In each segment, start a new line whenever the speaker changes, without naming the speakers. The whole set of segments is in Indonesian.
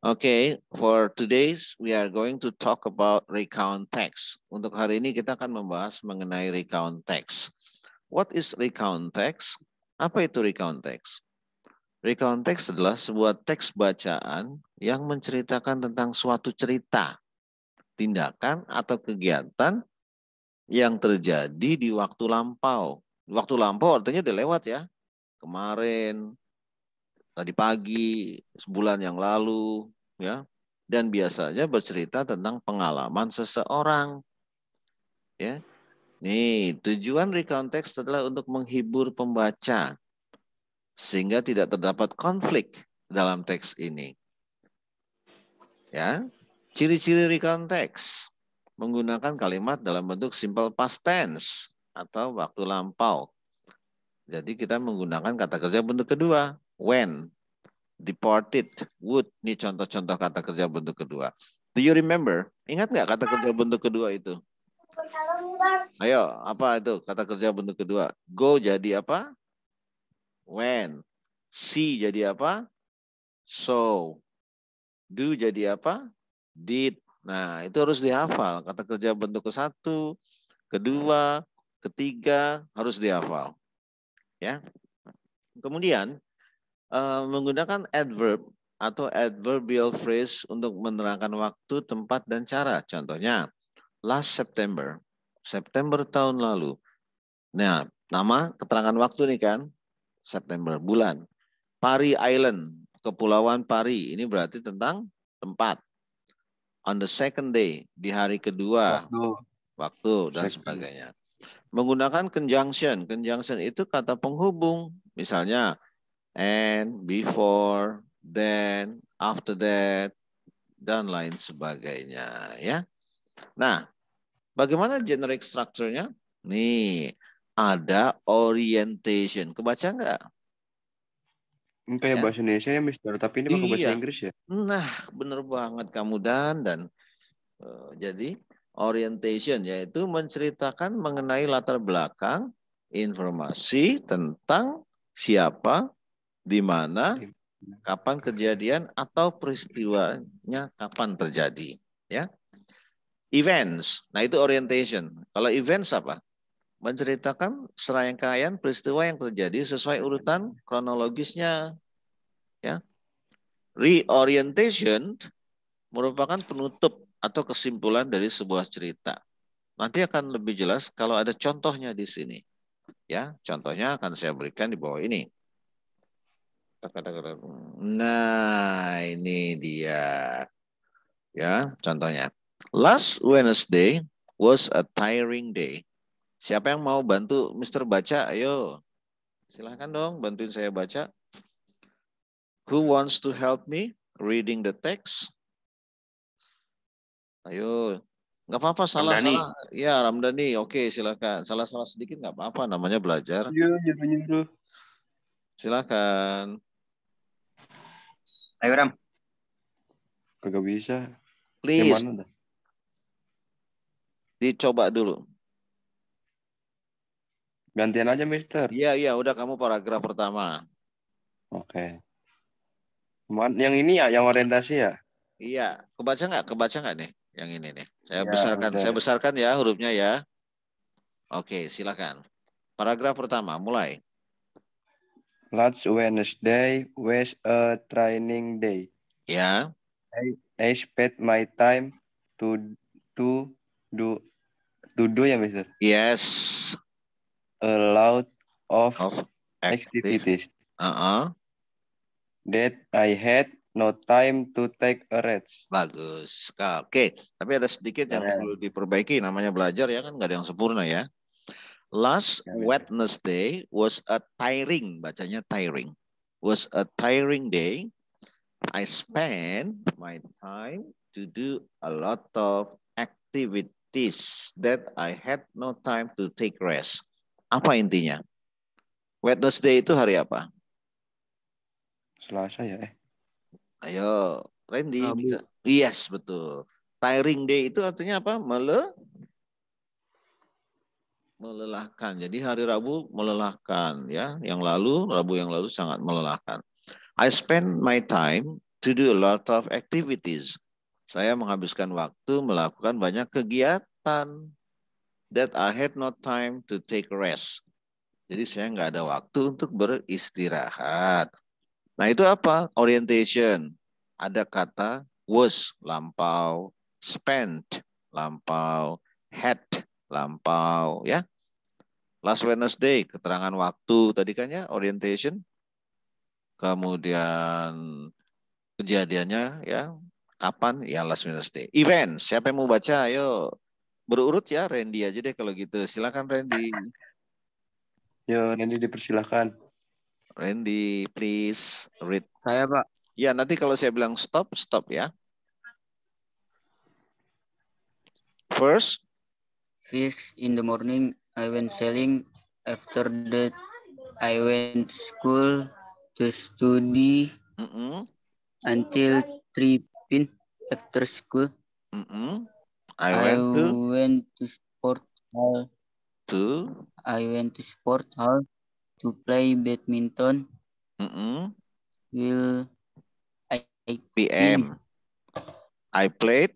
Okay, for today's we are going to talk about recount text. Untuk hari ini kita akan membahas mengenai recount text. What is recount text? Apa itu recount text? Recount text adalah sebuah teks bacaan yang menceritakan tentang suatu cerita, tindakan atau kegiatan yang terjadi di waktu lampau. Waktu lampau artinya udah lewat ya. Kemarin, tadi pagi, sebulan yang lalu, ya. Dan biasanya bercerita tentang pengalaman seseorang, ya. Nih, tujuan recount text adalah untuk menghibur pembaca sehingga tidak terdapat konflik dalam teks ini. Ya. Ciri-ciri recount text menggunakan kalimat dalam bentuk simple past tense atau waktu lampau. Jadi kita menggunakan kata kerja bentuk kedua, when, deported, would. Ini contoh-contoh kata kerja bentuk kedua. Do you remember? Ingat nggak kata kerja bentuk kedua itu? Ayo, apa itu kata kerja bentuk kedua? Go jadi apa? When. See jadi apa? So. Do jadi apa? Did. Nah, itu harus dihafal. Kata kerja bentuk ke satu, kedua, ketiga harus dihafal. Ya. Kemudian menggunakan adverb atau adverbial phrase untuk menerangkan waktu, tempat, dan cara. Contohnya, last September. September tahun lalu. Nah, nama keterangan waktu nih kan. September, bulan. Pari Island, Kepulauan Pari. Ini berarti tentang tempat. On the second day, di hari kedua. Waktu dan sebagainya. Menggunakan conjunction. Conjunction itu kata penghubung. Misalnya, and, before, then, after that, dan lain sebagainya. Ya. Nah, bagaimana generic structure-nya? Nih, ada orientation. Kebaca nggak?
Ini kayak
Ya.
bahasa Indonesia ya, Mister. Tapi ini pakai bahasa
Iya.
Inggris ya?
Nah, bener banget kamu dan jadi orientation yaitu menceritakan mengenai latar belakang informasi tentang siapa, di mana, kapan kejadian atau peristiwanya kapan terjadi, ya. Events. Nah, itu orientation. Kalau events apa? Menceritakan serangkaian peristiwa yang terjadi sesuai urutan kronologisnya, ya. Reorientation merupakan penutup atau kesimpulan dari sebuah cerita. Nanti akan lebih jelas kalau ada contohnya di sini. Ya, contohnya akan saya berikan di bawah ini. Nah, ini dia. Ya, contohnya. Last Wednesday was a tiring day. Siapa yang mau bantu Mister baca? Ayo. Silahkan dong bantuin saya baca. Who wants to help me reading the text? Ayo. Nggak apa-apa, salah-salah. Ya, Ramdhani. Oke, silakan. Salah-salah sedikit nggak apa-apa, namanya belajar.
Iya, nyuruh-nyuruh.
Silakan.
Ayo, Ram.
Kagak bisa.
Please.
Gimana dah?
Dicoba dulu.
Gantian aja, Mister.
Iya, udah kamu paragraf pertama.
Oke. Yang ini ya, yang orientasi ya?
Iya, kebaca nggak nih? Yang ini nih. Saya
Ya,
besarkan ya hurufnya ya. Oke, silakan. Paragraf pertama, mulai.
Last Wednesday was a training day.
Ya.
I spent my time to do ya, Mister?
Yes.
A lot of
activities.
activities that I had no time to take a rest.
Bagus. Oke, tapi ada sedikit yang perlu diperbaiki. Namanya belajar ya kan, nggak ada yang sempurna ya. Last Wednesday was a tiring, bacanya tiring. Was a tiring day. I spent my time to do a lot of activities that I had no time to take rest. Apa intinya? Wednesday itu hari apa?
Selasa ya?
Ayo, Randy. Yes, betul. Tiring day itu artinya apa? Melelahkan. Jadi hari Rabu melelahkan ya. Rabu yang lalu sangat melelahkan. I spend my time to do a lot of activities. Saya menghabiskan waktu melakukan banyak kegiatan that I had no time to take rest. Jadi saya nggak ada waktu untuk beristirahat. Nah itu apa? Orientation. Ada kata was, lampau, spent, lampau, had, lampau, ya. Last Wednesday, keterangan waktu tadi kan ya, orientation. Kemudian kejadiannya ya, kapan? Ya last Wednesday. Event, siapa yang mau baca? Ayo berurut ya, Randy aja deh kalau gitu. Silakan Randy.
Ya, nanti dipersilakan.
Randy, please read.
Saya, Pak.
Ya, nanti kalau saya bilang stop, stop ya. First,
In the morning, I went sailing. After that, I went to school to study until 3 p.m. After school,
I
I
went to
went to sport hall.
to
I went to sport hall to play badminton. Will I
PM. I played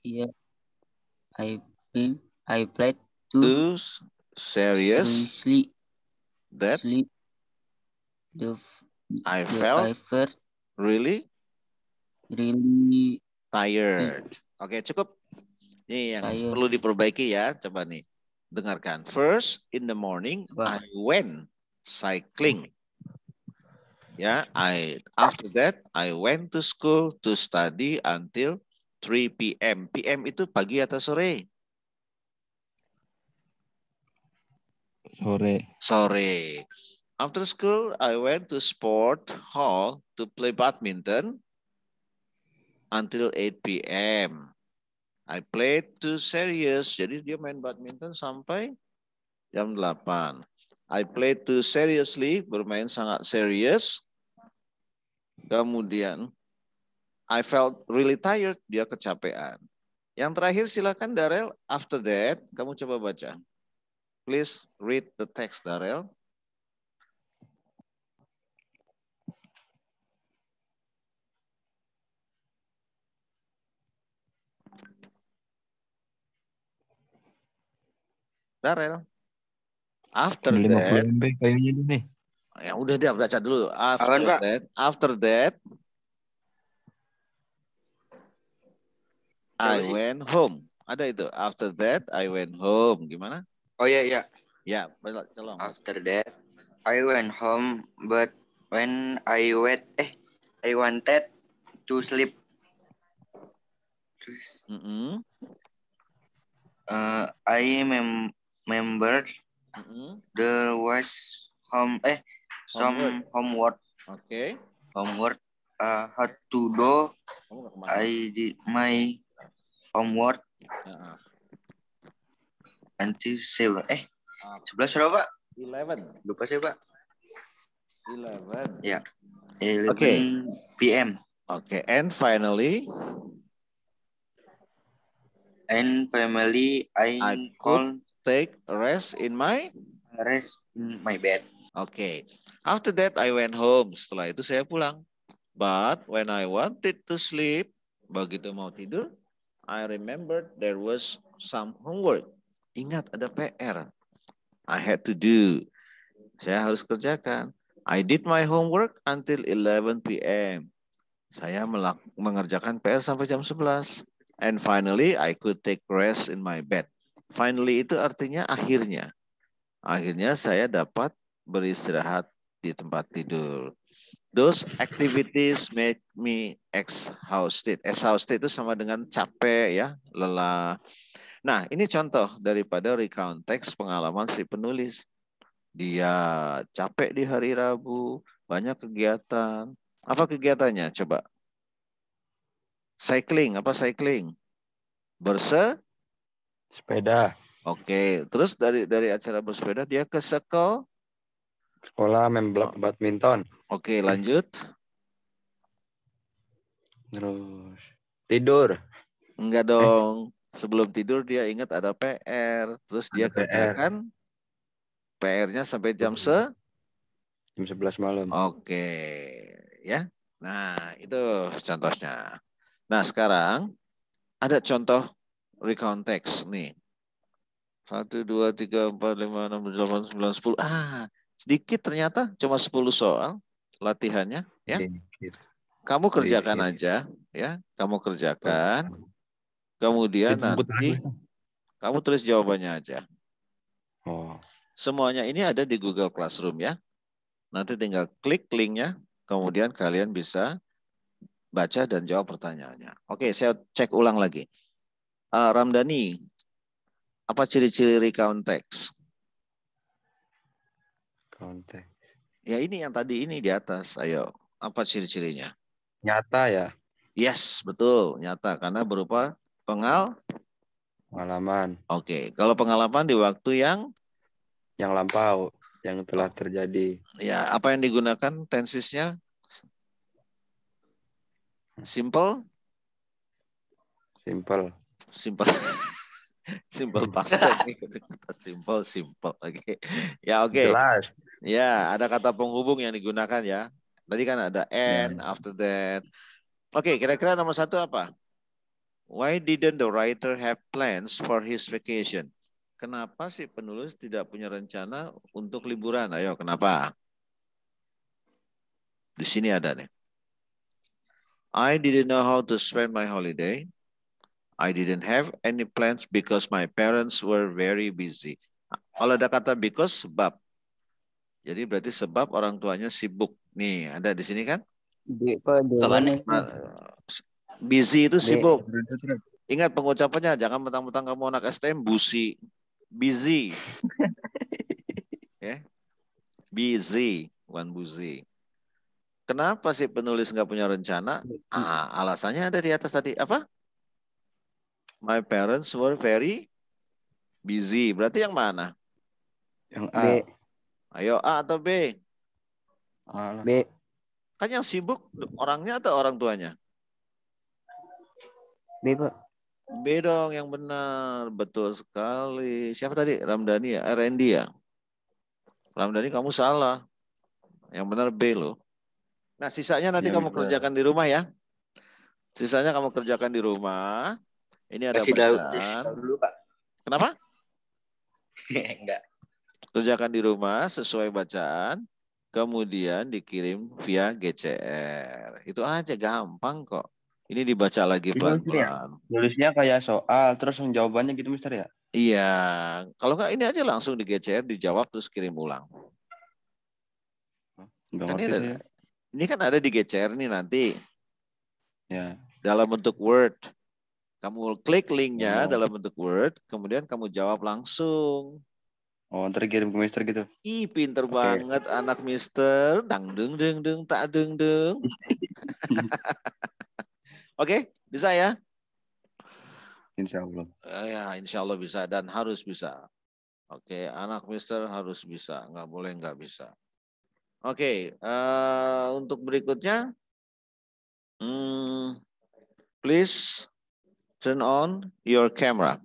Yeah, I played too
serious
seriously
that
the
I felt really tired. Oke, cukup. Ini yang
tired.
perlu diperbaiki ya. Coba nih, dengarkan. First, in the morning, I went cycling. Ya, after that, I went to school to study until 3 p.m. PM itu pagi atau sore? Sore. After school, I went to sport hall to play badminton until 8 p.m. I played too serious. Jadi dia main badminton sampai jam 8. I played too seriously, bermain sangat serius. Kemudian, I felt really tired, dia kecapean. Yang terakhir silakan Darel, after that, kamu coba baca. Please read the text, Darel. Darel. After that.
50 MB kayaknya nih.
Ya udah dia baca dulu. After that, I went home. Ada itu. After that, I went home. Gimana?
Oh iya.
Ya, colong.
After that, I went home, but when I wanted to sleep. I remembered there was some homework.
Okay.
Homework had to do. I did my homework. Nanti 11 berapa?
11.
Lupa saya, Pak.
11.
Ya. 11 p.m.
Okay, and finally, I could take a rest in my
bed.
Okay. After that, I went home. Setelah itu saya pulang. But when I wanted to sleep, begitu mau tidur, I remembered there was some homework. Ingat ada PR. I had to do. Saya harus kerjakan. I did my homework until 11 p.m. Saya mengerjakan PR sampai jam 11. And finally, I could take rest in my bed. Finally itu artinya akhirnya. Akhirnya saya dapat beristirahat di tempat tidur. Those activities make me exhausted. Exhausted itu sama dengan capek ya, lelah. Nah, ini contoh daripada recount teks pengalaman si penulis. Dia capek di hari Rabu, banyak kegiatan. Apa kegiatannya? Coba. Cycling, apa cycling?
Sepeda.
Oke, terus dari acara bersepeda dia ke sekolah
main badminton.
Oke, lanjut.
Terus tidur.
Enggak dong. Sebelum tidur dia ingat ada PR, terus dia kerjakan PR-nya sampai jam
11 malam.
Oke, ya. Nah, itu contohnya. Nah, sekarang ada contoh recount text nih. 1, 2, 3, 4, 5, 6, 7, 8, 9, 10. Sedikit ternyata cuma 10 soal latihannya. Ya, kamu kerjakan aja. Ya, kamu kerjakan. Kemudian nanti kamu tulis jawabannya aja. Semuanya ini ada di Google Classroom ya. Nanti tinggal klik linknya. Kemudian kalian bisa baca dan jawab pertanyaannya. Oke, saya cek ulang lagi. Ramdhani, apa ciri-ciri recount text?
Konteks.
Ya ini yang tadi ini di atas. Ayo, apa ciri-cirinya?
Nyata ya.
Yes, betul. Nyata karena berupa
pengalaman.
Oke, kalau pengalaman di waktu yang
lampau, yang telah terjadi.
Ya, apa yang digunakan tensesnya? Simple?
Simple.
Simple. Simple past tense. Simple. Oke. Ya, oke.
Jelas.
Ya, ada kata penghubung yang digunakan ya. Tadi kan ada and, after that. Oke, kira-kira nomor 1 apa? Why didn't the writer have plans for his vacation? Kenapa sih penulis tidak punya rencana untuk liburan? Ayo, kenapa? Di sini ada nih. I didn't know how to spend my holiday. I didn't have any plans because my parents were very busy. Kalau ada kata because, sebab. Jadi berarti sebab orang tuanya sibuk. Nih, ada di sini kan? Busy itu sibuk. Ingat pengucapannya, jangan mentang-mentang kamu anak STM, busi. Busy. Ya. Busy, bukan buzi. Kenapa sih penulis nggak punya rencana? Alasannya ada di atas tadi. Apa? My parents were very busy. Berarti yang mana?
Yang A.
B.
Ayo, A atau B?
B.
Kan yang sibuk orangnya atau orang tuanya?
B, Pak.
B dong yang benar. Betul sekali. Siapa tadi? Ramdhani ya? Randy ya? Ramdhani kamu salah. Yang benar B loh. Nah sisanya nanti kamu kerjakan di rumah ya. Sisanya kamu kerjakan di rumah. Ini ada bacaan.
Dulu, Pak.
Kenapa?
Enggak.
Kerjakan di rumah sesuai bacaan. Kemudian dikirim via GCR. Itu aja gampang kok. Ini dibaca lagi pelan-pelan.
Nulisnya kayak soal, terus yang jawabannya gitu Mister ya?
Iya. Kalau nggak ini aja langsung di GCR, dijawab terus kirim ulang. Ini kan ada di GCR nih nanti.
Ya.
Dalam bentuk Word. Kamu klik linknya dalam bentuk Word, kemudian kamu jawab langsung.
Ntar kirim ke Mister gitu.
Ih, pinter banget anak Mister. Dang deng deng deng tak deng deng. Oke, bisa ya?
Insya Allah.
Ya, insya Allah bisa dan harus bisa. Oke, anak Mister harus bisa, nggak boleh nggak bisa. Oke, untuk berikutnya, please turn on your camera.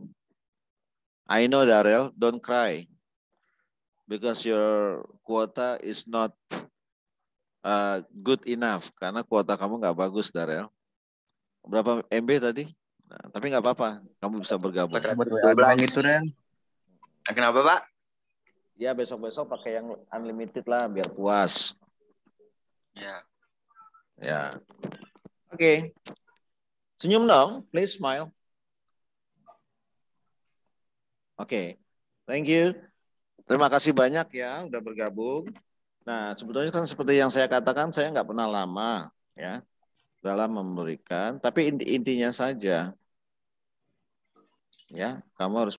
I know Darrell, don't cry because your quota is not good enough karena kuota kamu nggak bagus Darrell. Berapa MB tadi? Nah, tapi nggak apa-apa, kamu bisa bergabung.
412. Kenapa Pak?
Ya besok-besok pakai yang unlimited lah biar puas.
Ya.
Ya. Oke. Senyum dong, please smile. Oke. Thank you. Terima kasih banyak ya udah bergabung. Nah, sebetulnya kan seperti yang saya katakan, saya nggak pernah lama ya dalam memberikan, tapi intinya saja ya, kamu harus